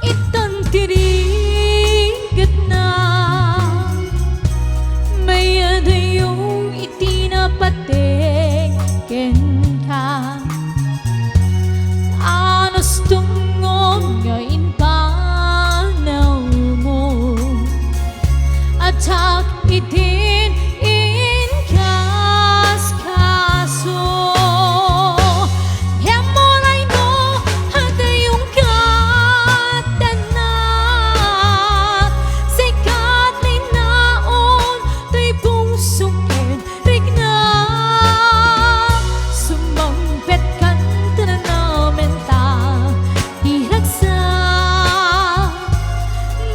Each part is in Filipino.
itan tirigat na may adayong itinapating kenka anos tungong ngayon panaw mo at tak itin inkas kaso hemolay no hadayong katanak sikat linaon tay pungsungin rigna sumampet kan namin ta hiragsa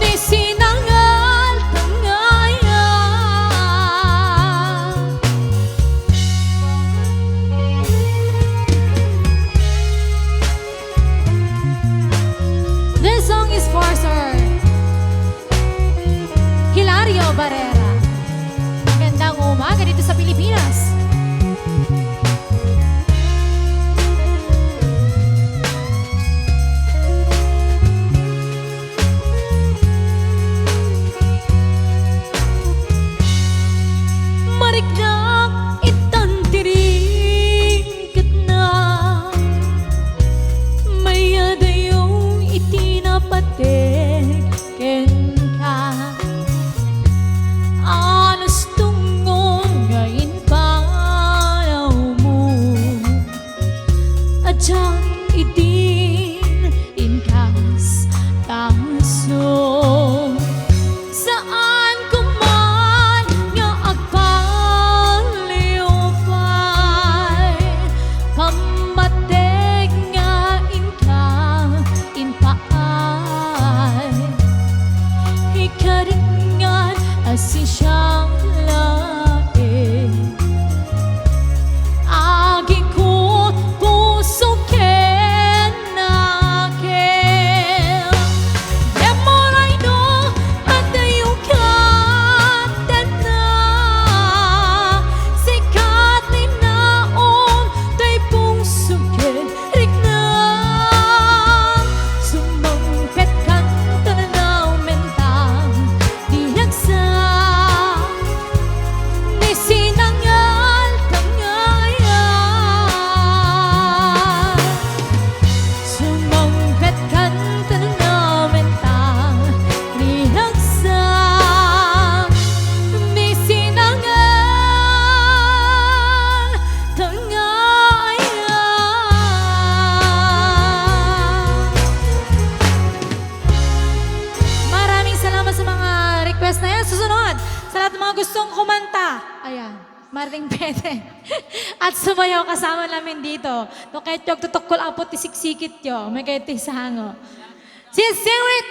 ni sinangal tangaya This song is for Sir Hilario Barrera. Magandang umaga dito sa Pilipinas. Mariknak itan tiringkat na may adayong itinapatik kenka anos tungong ngayon panaw mo at siyang itin inkas kaso saan kuman nga agpaliupay pamatek nga inka inpaay ikaringan asi siyang lae agi ko puso kenakel Demoray no adayong katana sikat linaon tay pungsungin rigna sumampet kan tanaw mentang dihagsa ni sinangal tangaya sumampet kan tanaw mentang dihagsa ni sinangal tangaya. Maraming salamat sa mga request na yan. Susunod, sa lahat ng mga gustong kumanta. Ayan, Marting pwede. At sumayaw kasama namin dito. No, kahit yung tutukol apot isiksikit yo. May kahit sa hango. Si Singrit